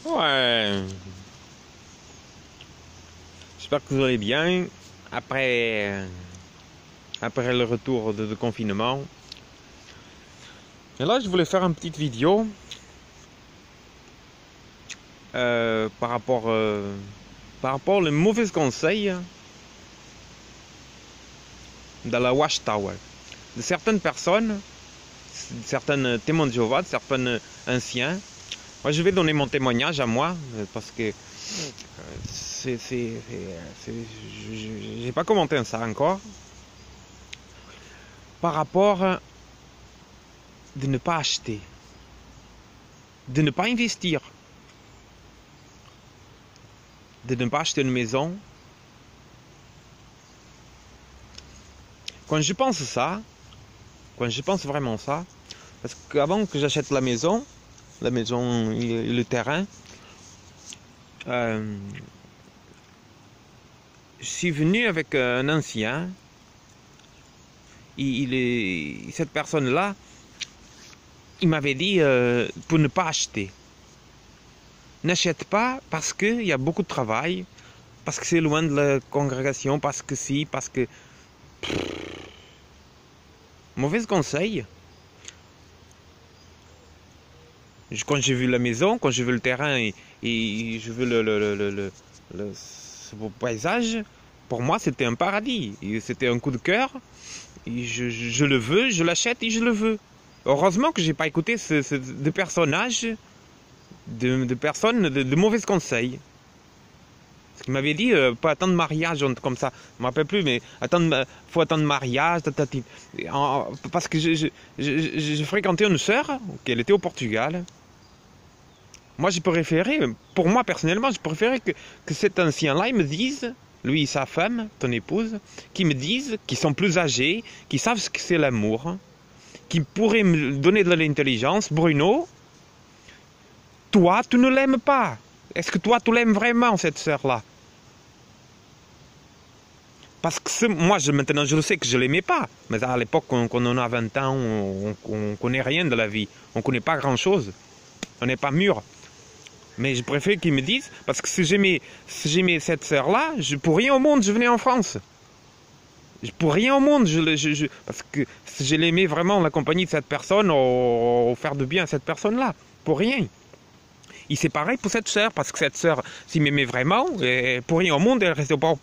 Ouais. J'espère que vous allez bien après le retour de confinement. Et là, je voulais faire une petite vidéo par rapport aux mauvais conseils dans la Watchtower de certaines personnes, certains témoins de Jéhovah, de certains anciens. Moi, je vais donner mon témoignage à moi parce que j'ai pas commenté ça encore. Par rapport de ne pas acheter, de ne pas investir, de ne pas acheter une maison. Quand je pense ça, quand je pense vraiment ça, parce qu'avant que j'achète la maison et le terrain, je suis venu avec un ancien. Cette personne-là, il m'avait dit pour ne pas acheter. N'achète pas parce qu'il y a beaucoup de travail, parce que c'est loin de la congrégation, parce que si, parce que... Mauvais conseil. Quand j'ai vu la maison, quand j'ai vu le terrain et je veux ce beau paysage, pour moi c'était un paradis. C'était un coup de cœur. Je le veux, je l'achète et je le veux. Heureusement que j'ai pas écouté de personnages, de personnes de mauvais conseils. Ce qu'il m'avait dit, pas attendre mariage, comme ça, je ne me rappelle plus, mais faut attendre mariage, parce que je fréquentais une sœur, elle était au Portugal. Moi, j'ai préféré, pour moi personnellement, je préférais que cet ancien-là, il me dise, lui et sa femme, ton épouse, qui me disent, qui sont plus âgés, qui savent ce que c'est l'amour, qui pourraient me donner de l'intelligence. Bruno, toi, tu ne l'aimes pas. Est-ce que toi, tu l'aimes vraiment, cette sœur-là? Parce que moi, maintenant, je le sais que je ne l'aimais pas. Mais à l'époque, quand on a 20 ans, on ne connaît rien de la vie. On ne connaît pas grand-chose. On n'est pas mûr. Mais je préfère qu'ils me disent, parce que si j'aimais cette sœur-là, pour rien au monde, je venais en France. Pour rien au monde, parce que si je l'aimais vraiment, la compagnie de cette personne, faire de bien à cette personne-là. Pour rien. Et c'est pareil pour cette sœur, parce que cette sœur, s'il m'aimait vraiment, pour rien au monde, elle restait pas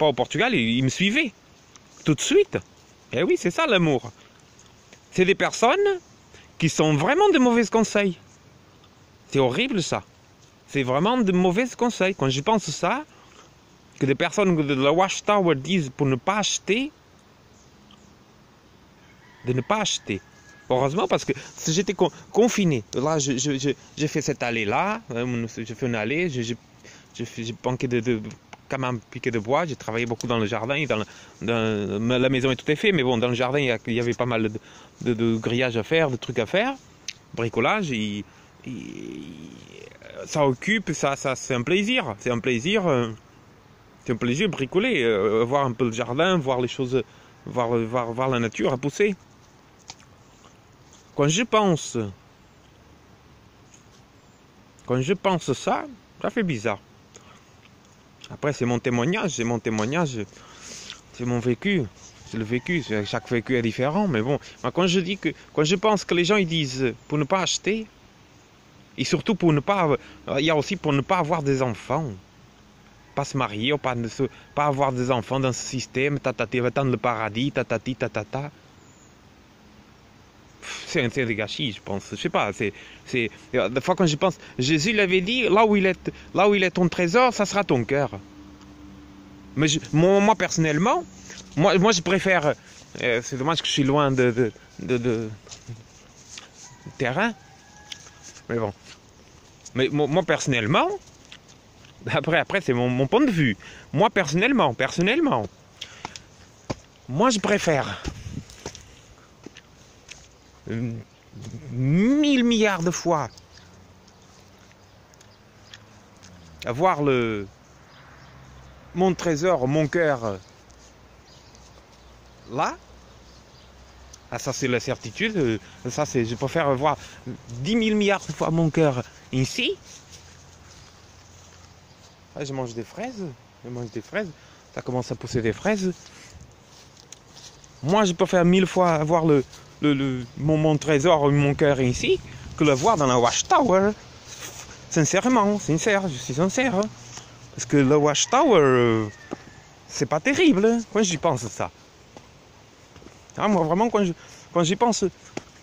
au Portugal, et il me suivait. Tout de suite. Et oui, c'est ça l'amour. C'est des personnes qui sont vraiment de mauvais conseils. C'est horrible ça. C'est vraiment de mauvais conseils. Quand je pense ça, que des personnes de la Watchtower disent pour ne pas acheter, de ne pas acheter. Heureusement, parce que si j'étais confiné, là, j'ai fait cette allée-là, j'ai fait une allée, j'ai manqué quand même piqué de bois, j'ai travaillé beaucoup dans le jardin, la maison est tout est fait, mais bon, dans le jardin, il y avait pas mal de grillages à faire, de trucs à faire, bricolage, ça occupe, ça c'est un plaisir, c'est un plaisir de bricoler, voir un peu le jardin, voir les choses, voir la nature à pousser. Quand je pense ça, ça fait bizarre. Après, c'est mon témoignage, c'est mon vécu. C'est le vécu, chaque vécu est différent, mais bon. Quand je pense que les gens ils disent pour ne pas acheter, et surtout pour ne pas, il y a aussi pour ne pas avoir des enfants, pas se marier, pas avoir des enfants dans ce système, attendre le paradis, tatata. C'est des gâchis, je pense. Je sais pas. Des fois quand je pense, Jésus l'avait dit, là où il est ton trésor, ça sera ton cœur. Mais moi personnellement, moi je préfère. C'est dommage que je suis loin de terrain. Mais bon. Mais moi personnellement, après c'est mon point de vue. Moi personnellement, moi je préfère 1000 milliards de fois avoir mon trésor, mon cœur là. Ah, ça c'est la certitude. Ça c'est, je préfère avoir 10 000 milliards de fois mon cœur ici Ah, je mange des fraises. Je mange des fraises. Ça commence à pousser des fraises. Moi, je préfère 1000 fois avoir mon trésor, mon cœur ici, que le voir dans la Watchtower. Sincèrement, sincère, je suis sincère. Hein. Parce que le Watchtower, c'est pas terrible hein, quand j'y pense ça. Ah, moi, vraiment, quand j'y pense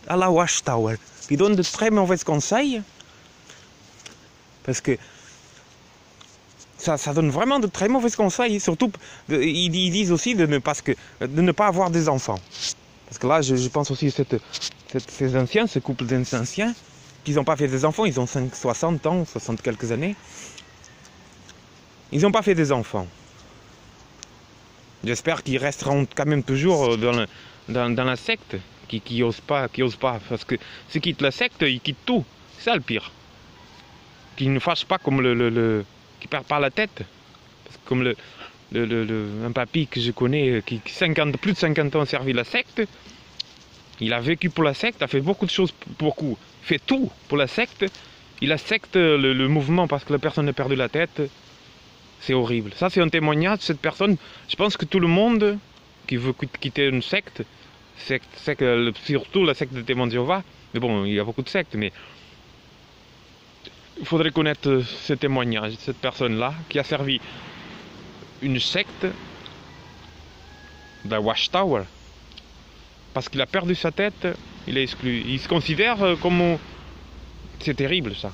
à la Watchtower, ils donnent de très mauvais conseils. Parce que ça donne vraiment de très mauvais conseils. Surtout, ils disent aussi de ne pas avoir des enfants. Parce que là, je pense aussi à ces anciens, ce couple d'anciens, qui n'ont pas fait des enfants, ils ont 60 ans, 60 quelques années. Ils n'ont pas fait des enfants. J'espère qu'ils resteront quand même toujours dans la secte, qui osent pas. Parce que ceux qui quittent la secte, ils quittent tout. C'est ça le pire. Qu'ils ne fassent pas comme qui perd pas la tête. Parce que comme un papy que je connais, qui plus de 50 ans a servi la secte, il a vécu pour la secte, a fait beaucoup de choses, fait tout pour la secte. Il accepte le mouvement parce que la personne a perdu la tête. C'est horrible. Ça, c'est un témoignage de cette personne. Je pense que tout le monde qui veut quitter une secte, surtout la secte de témoins de Jéhovah, mais bon, il y a beaucoup de sectes, mais il faudrait connaître ce témoignage de cette personne-là qui a servi une secte de la Watchtower. Parce qu'il a perdu sa tête, il est exclu. Il se considère comme... C'est terrible, ça.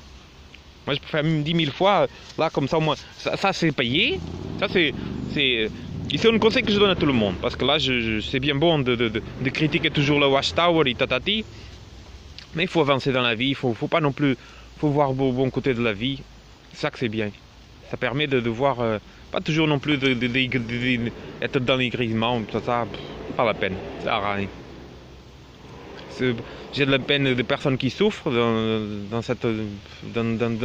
Moi, je peux faire 10 000 fois, là, comme ça, moi, ça c'est payé. Ça, c'est un conseil que je donne à tout le monde. Parce que là, c'est bien bon de critiquer toujours le Watchtower et tatati. Mais il faut avancer dans la vie, il faut pas non plus... faut voir le bon côté de la vie. C'est ça que c'est bien. Ça permet de voir... pas toujours non plus d'être dans les grissements, ça, pas la peine. Ça sert à rien. J'ai de la peine de personnes qui souffrent,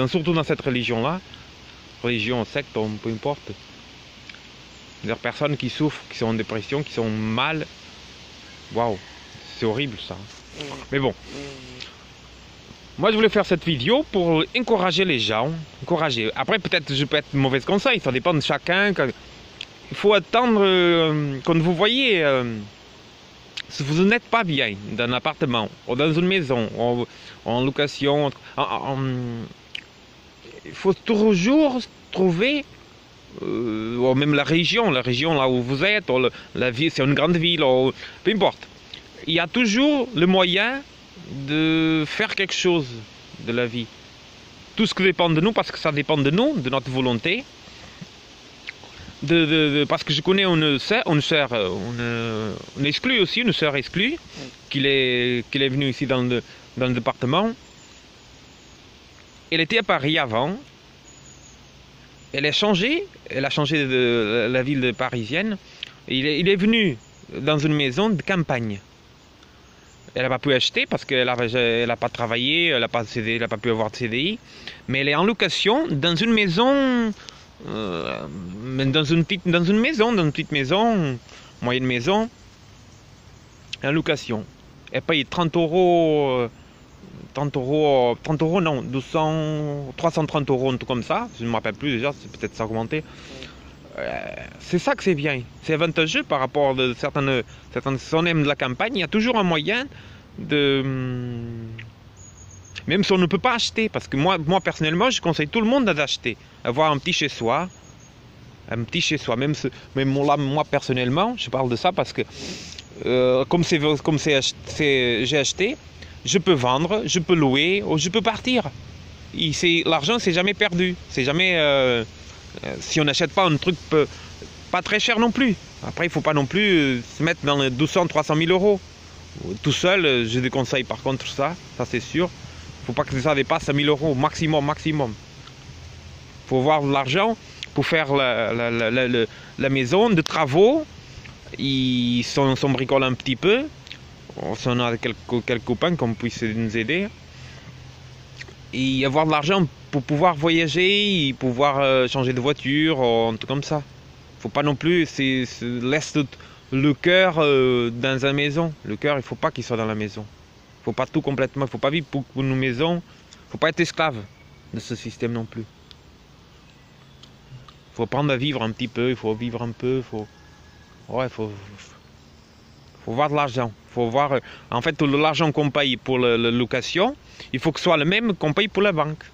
surtout dans cette religion-là. Religion, secte, peu importe. Des personnes qui souffrent, qui sont en dépression, qui sont mal. Waouh, c'est horrible ça. Mais bon. Moi, je voulais faire cette vidéo pour encourager les gens. Après, peut-être je peux être mauvais conseil, ça dépend de chacun. Il faut attendre quand vous voyez... si vous n'êtes pas bien dans un appartement, ou dans une maison, en location, il faut toujours trouver, ou même la région là où vous êtes, ou la ville, c'est une grande ville, ou, peu importe. Il y a toujours le moyen de faire quelque chose de la vie. Tout ce qui dépend de nous, parce que ça dépend de nous, de notre volonté. Parce que je connais une sœur, une exclue aussi, une sœur exclue, qui est venue ici dans le département. Elle était à Paris avant. Elle a changé de la ville parisienne. Il est venu dans une maison de campagne. Elle n'a pas pu acheter parce qu'elle n'a pas travaillé, elle n'a pas pu avoir de CDI. Mais elle est en location dans une maison... dans une petite maison, moyenne maison, en location. Elle paye 30 euros non, 330 euros, un truc comme ça, je ne me rappelle plus déjà, c'est peut-être ça augmenté. C'est ça que c'est bien, c'est avantageux par rapport à certaines si on aime de la campagne, il y a toujours un moyen de... Même si on ne peut pas acheter, parce que moi personnellement, je conseille tout le monde d'acheter, avoir un petit chez soi, même moi personnellement, je parle de ça parce que comme j'ai acheté, je peux vendre, je peux louer, ou je peux partir. L'argent, c'est jamais perdu, c'est jamais si on n'achète pas un truc pas très cher non plus. Après, il faut pas non plus se mettre dans les 200-300 000 euros. Tout seul, je déconseille par contre ça c'est sûr. Faut pas que ça dépasse à 1000 euros maximum. Faut avoir de l'argent pour faire la maison de travaux. Ils sont bricolent un petit peu. Si on a quelques copains qu'on puisse nous aider. Et avoir de l'argent pour pouvoir voyager, et pouvoir changer de voiture, un truc comme ça. Faut pas non plus laisse le cœur dans la maison. Le cœur, il faut pas qu'il soit dans la maison. Faut pas tout complètement, faut pas vivre pour une maison, faut pas être esclave de ce système non plus. faut apprendre à vivre un petit peu, il faut vivre un peu, ouais, faut voir de l'argent. Faut voir, en fait, l'argent qu'on paye pour la location, il faut que ce soit le même qu'on paye pour la banque.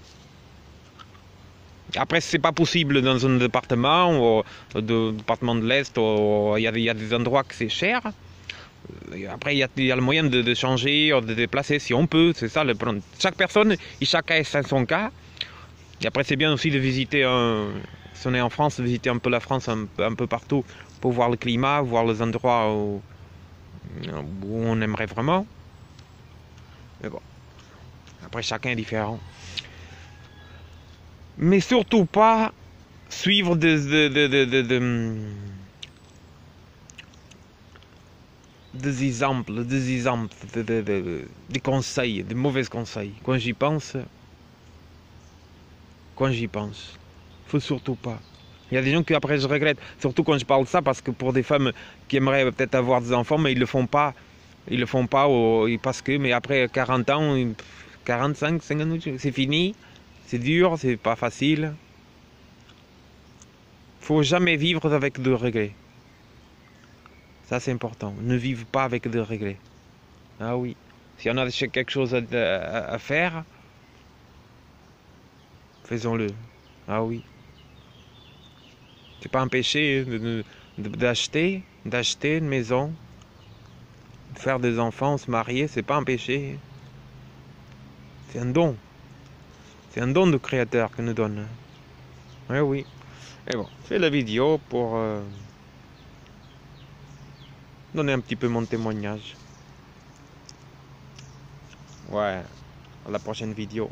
Après, c'est pas possible dans un département, ou département de l'Est, il y a des endroits que c'est cher. Après, il y a le moyen de changer, de déplacer si on peut. C'est ça le problème. Chaque personne, chacun a son cas. Et après, c'est bien aussi de visiter, si on est en France, de visiter un peu la France, un peu partout, pour voir le climat, voir les endroits où on aimerait vraiment. Mais bon, après, chacun est différent. Mais surtout pas suivre des exemples, des conseils, des mauvais conseils. Quand j'y pense, faut surtout pas. Il y a des gens qui après je regrette, surtout quand je parle de ça, parce que pour des femmes qui aimeraient peut-être avoir des enfants, mais ils le font pas. Ils le font pas parce que, mais après 40 ans, 45, 50, c'est fini. C'est dur, c'est pas facile. Faut jamais vivre avec de regrets. Ça c'est important. Ne vive pas avec de regrets. Ah oui. Si on a quelque chose à faire, faisons-le. Ah oui. C'est pas un péché d'acheter une maison, de faire des enfants, se marier, c'est pas un péché. C'est un don. C'est un don du Créateur que nous donne. Oui, oui. Et bon, je fais la vidéo pour donner un petit peu mon témoignage. Ouais, à la prochaine vidéo.